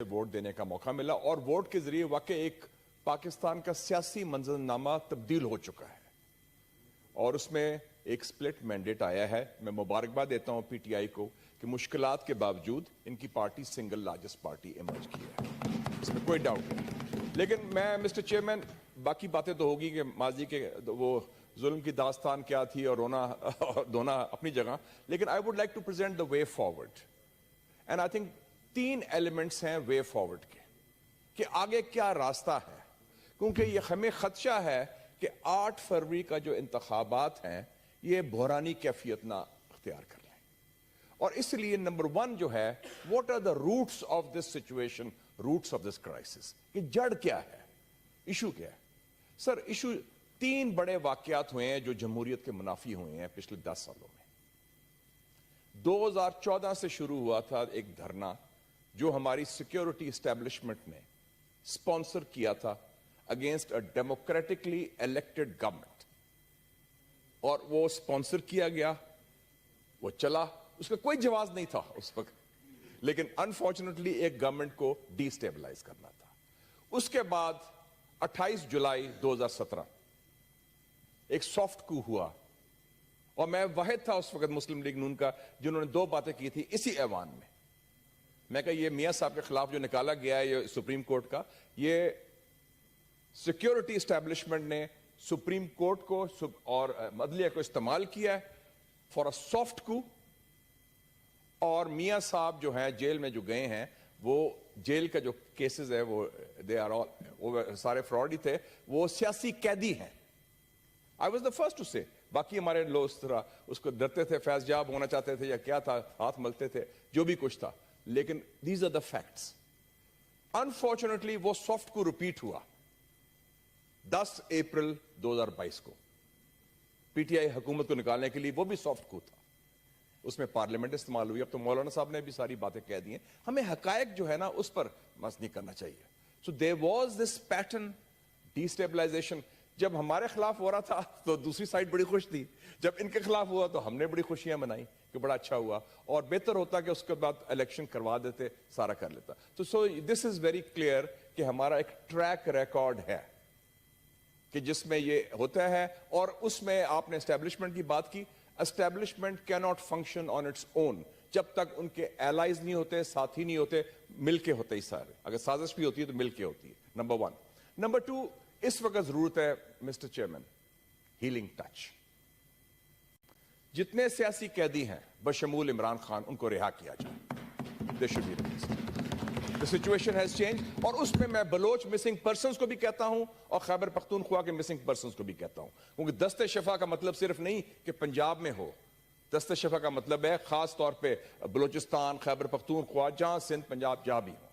Vote देने का मौका मिला और वोट के जरिए वाकई एक पाकिस्तान का सियासी मंजरनामा तब्दील हो चुका है और उसमें एक स्प्लिट मैंडेट आया है। मैं मुबारकबाद देता हूं पीटीआई को कि मुश्किलात के बावजूद इनकी party single largest party emerge की है, इसमें कोई डाउट नहीं। लेकिन मैं मिस्टर चेयरमैन, बाकी बातें तो होगी कि माजी के वो जुल्म की दास्तान क्या थी और रोना धोना अपनी जगह, लेकिन I would like to present the way forward and I think 3 elements हैं वे फॉरवर्ड के कि आगे क्या रास्ता है, क्योंकि ये हमें खदशा है कि 8 फरवरी का जो इंतखाबात हैं ये बहरानी कैफियत ना अख्तियार कर लें। और इसलिए नंबर 1 जो है, what are the roots of this situation, roots of this crisis, कि जड़ क्या है, इशू क्या है। सर, इशू 3 बड़े वाकयात हुए हैं जो जमहूरियत के मुनाफी हुए हैं पिछले 10 सालों में। 2014 से शुरू हुआ था एक धरना जो हमारी सिक्योरिटी एस्टेब्लिशमेंट ने स्पॉन्सर किया था against a democratically elected government, और वो स्पॉन्सर किया गया, वो चला, उसका कोई जवाब नहीं था उस वक्त, लेकिन अनफॉर्चुनेटली एक गवर्नमेंट को डिस्टेबलाइज करना था। उसके बाद 28 जुलाई 2017 एक सॉफ्ट कू हुआ और मैं वाहिद था उस वक्त मुस्लिम लीग नून का जिन्होंने 2 बातें की थी इसी ऐवान में। मैं कहा ये मियां साहब के खिलाफ जो निकाला गया है ये सुप्रीम कोर्ट का, ये सिक्योरिटी एस्टेब्लिशमेंट ने सुप्रीम कोर्ट को और अदलिया को इस्तेमाल किया है फॉर अ सॉफ्ट कू, और मियां साहब जो हैं जेल में जो गए हैं, वो जेल का जो केसेस है वो दे आर ऑल, वो सारे फ्रॉड ही थे, वो सियासी कैदी हैं। I was the first to say, बाकी हमारे लोग इस तरह उसको डरते थे, फैज़याब होना चाहते थे या क्या था, हाथ मलते थे, जो भी कुछ था, लेकिन these are the facts. Unfortunately वो सॉफ्ट को रिपीट हुआ 10 अप्रैल 2022 को पीटीआई हुकूमत को निकालने के लिए, वो भी सॉफ्ट को था, उसमें पार्लियामेंट इस्तेमाल हुई। अब तो मौलाना साहब ने भी सारी बातें कह दी हैं, हमें हकायक जो है ना उस पर मस नहीं करना चाहिए। So there was this pattern destabilisation. जब हमारे खिलाफ हो रहा था तो दूसरी साइड बड़ी खुश थी, जब इनके खिलाफ हुआ तो हमने बड़ी खुशियां मनाई कि बड़ा अच्छा हुआ, और बेहतर होता कि उसके बाद इलेक्शन करवा देते, सारा कर लेता। तो so this is very clear कि हमारा एक ट्रैक रिकॉर्ड है कि जिसमें ये होता है। और उसमें आपने एस्टेब्लिशमेंट की बात की, establishment can not function on its own जब तक उनके एलाइज नहीं होते, साथी नहीं होते, मिलके होते ही सारे। अगर साजिश भी होती है तो मिलके होती है, नंबर 1। नंबर 2, इस वक्त जरूरत है मिस्टर चेयरमैन, हीलिंग टच। जितने सियासी कैदी हैं बशमूल इमरान खान, उनको रिहा किया जाए। They should be released. The situation has change. और उसमें मैं बलोच मिसिंग पर्संस को भी कहता हूं और खैबर पख्तूनख्वा के मिसिंग पर्संस को भी कहता हूं, क्योंकि दस्ते शफा का मतलब सिर्फ नहीं कि पंजाब में हो, दस्ते शफा का मतलब है खास तौर पे बलोचिस्तान, खैबर पख्तूनख्वा, जहां सिंध, पंजाब, जहां भी हो।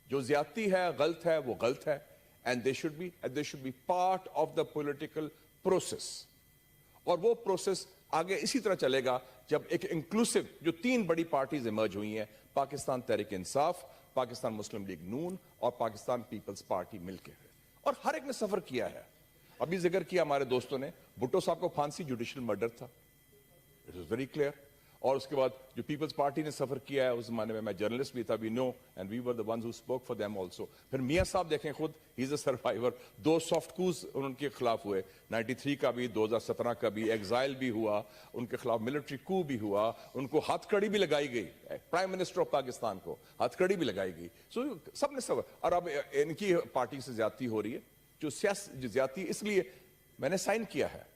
जो ज्यादती है, गलत है, वो गलत है, and they should be part of the political process। और वो प्रोसेस आगे इसी तरह चलेगा जब एक इंक्लूसिव जो 3 बड़ी पार्टीज इमर्ज हुई हैं, पाकिस्तान तहरीक इंसाफ, पाकिस्तान मुस्लिम लीग नून और पाकिस्तान पीपल्स पार्टी मिलकर है, और हर एक ने सफर किया है। अभी जिक्र किया हमारे दोस्तों ने, भुट्टो साहब को फांसी जुडिशियल मर्डर था, इट इज वेरी क्लियर। और उसके बाद जो पीपल्स पार्टी ने सफर किया है, उस जमाने में मैं जर्नलिस्ट भी था, we know and we were the ones who spoke for them also. फिर मियां साहब देखें खुद, he is a survivor, 2 soft coups उनके खिलाफ हुए, 93 का भी, 2017 का भी, एग्जाइल भी हुआ, उनके खिलाफ मिलिट्री कू भी हुआ, उनको हथकड़ी भी लगाई गई, प्राइम मिनिस्टर ऑफ पाकिस्तान को हथकड़ी भी लगाई गई। सो सबने सब, और अब इनकी पार्टी से ज्यादती हो रही है, जो ज्यादती, इसलिए मैंने साइन किया है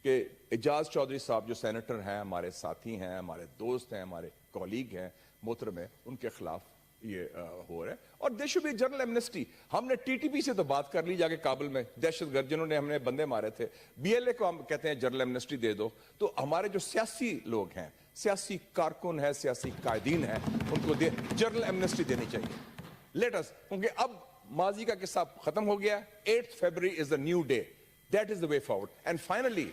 कि एजाज चौधरी साहब जो सेनेटर हैं, हमारे साथी हैं, हमारे दोस्त हैं, हमारे कॉलीग हैं, मोहतरम है, उनके खिलाफ ये हो रहा है। और they should be general amnesty. हमने टीटीपी से तो बात कर ली जाके काबुल में, दहशतगर्द जिन्होंने हमने बंदे मारे थे, बीएलए को हम कहते हैं जनरल एमनेस्टी दे दो। तो हमारे जो सियासी लोग हैं, सियासी कारकुन है, सियासी कायदीन है, उनको जनरल एमनेस्टी देनी चाहिए। लेट अस, क्योंकि अब माजी का किस्सा खत्म हो गया। 8 February is the new day, that is the way forward. And finally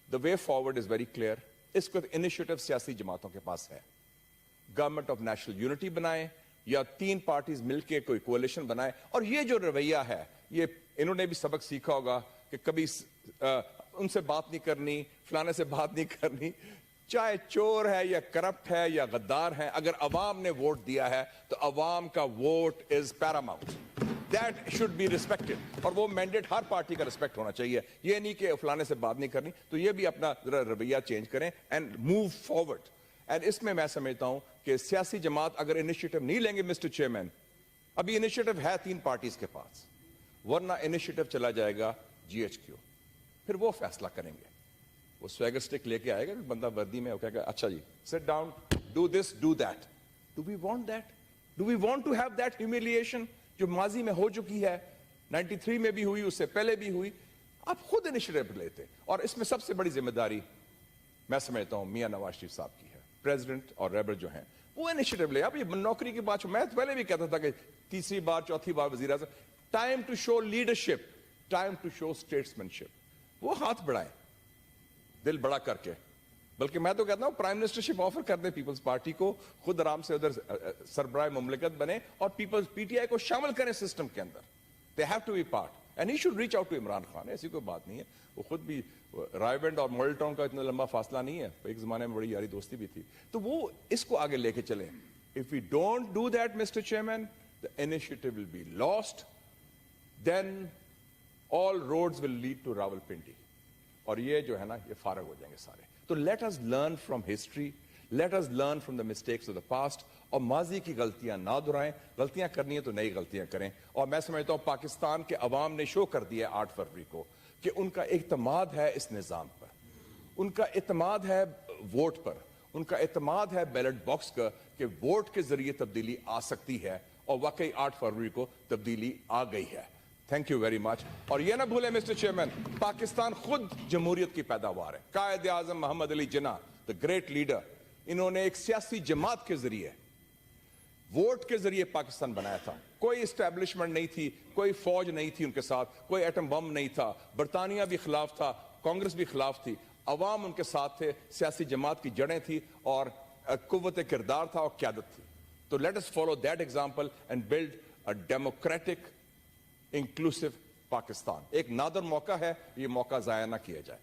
the way forward is very clear. इसको इनिशिएटिव सियासी जमातों के पास है, गवर्नमेंट ऑफ नेशनल यूनिटी बनाए या 3 पार्टीज मिलकर कोई कोalition बनाए। और ये जो रवैया है, ये इन्होंने भी सबक सीखा होगा कि कभी उनसे बात नहीं करनी, फलाने से बात नहीं करनी, چاہے چور ہے یا کرپٹ ہے یا غدار ہے, اگر عوام نے ووٹ دیا ہے تو عوام کا vote is paramount. That should be respected, اور وہ مینڈیٹ ہر پارٹی کا ریسپیکٹ ہونا چاہیے. یہ نہیں کہ فلانے سے بات نہیں کرنی, تو یہ بھی اپنا ذرا رویہ چینج کریں اینڈ موو فارورڈ. اینڈ اس میں سمجھتا ہوں کہ سیاسی جماعت اگر انیشیٹو نہیں لیں گے مسٹر چیئرمین, ابھی انیشیٹو ہے 3 پارٹیز کے پاس, ورنہ انیشیٹو چلا جائے گا GHQ, پھر وہ فیصلہ کریں گے. وہ سویگر سٹک لے کے آئے گا بندہ وردی میں, وہ کہے گا اچھا جی sit down, do this do that. Do we want that? Do we want to have that humiliation جو ماضی میں ہو چکی ہے, 93 میں بھی ہوئی, اس سے پہلے بھی ہوئی. آپ خود انیشیٹو لیتے, اور اس میں سب سے بڑی ذمہ داری میں سمجھتا ہوں میاں نواز شریف صاحب کی ہے. پریزیڈنٹ اور ریبر جو ہیں وہ انیشیٹو لے. اب یہ نوکری کی بات, میں پہلے بھی کہتا تھا کہ تیسری بار چوتھی بار وزیر اعظم, time to show leadership, time to show statesmanship. وہ ہاتھ بڑھائیں دل بڑا کر کے, بلکہ میں تو کہتا ہوں پرائم منسٹرشپ آفر کر دیں پیپلز پارٹی کو, خود آرام سے ادھر سربراہ مملکت بنے اور پیپلز PTI کو شامل کریں سسٹم کے اندر. They have to be part. And he should reach out to Imran Khan. ایسی کوئی بات نہیں ہے, وہ خود بھی رائے اور ماڈل ٹاؤن کا اتنا لمبا فاصلہ نہیں ہے, ایک زمانے میں بڑی یاری دوستی بھی تھی, تو وہ اس کو آگے لے کے چلیں. If we don't do that, Mr. Chairman, the initiative will be lost. Then all roads will lead to Rawalpindi. اور یہ جو ہے نا یہ فارغ ہو جائیں گے سارے. تو late us learn from history, let us learn from the mistakes of the past, اور ماضی کی غلطیاں نہ دہرائیں. غلطیاں کرنی ہے تو نئی غلطیاں کریں. اور میں سمجھتا ہوں پاکستان کے عوام نے شو کر دیا 8 فروری کو کہ ان کا اعتماد ہے اس نظام پر, ان کا اعتماد ہے ووٹ پر, ان کا اعتماد ہے بیلٹ باکس کا, کہ ووٹ کے ذریعے تبدیلی آ سکتی ہے, اور واقعی 8 فروری کو تبدیلی آ گئی ہے. Thank you very much. اور یہ نہ بھولیں مسٹر چیئرمین, پاکستان خود جمہوریت کی پیداوار ہے. قائد اعظم محمد Ali Jinnah, the great leader, انہوں نے ایک سیاسی جماعت کے ذریعے, ووٹ کے ذریعے پاکستان بنایا تھا. کوئی اسٹیبلشمنٹ نہیں تھی, کوئی فوج نہیں تھی ان کے ساتھ, کوئی ایٹم بم نہیں تھا, برطانیہ بھی خلاف تھا, کانگریس بھی خلاف تھی, عوام ان کے ساتھ تھے. سیاسی جماعت کی جڑیں تھی اور قوت کردار تھا اور قیادت تھی. تو late us follow that example and build a democratic, inclusive Pakistan. ایک نادر موقع ہے, یہ موقع ضائع نہ کیا جائے.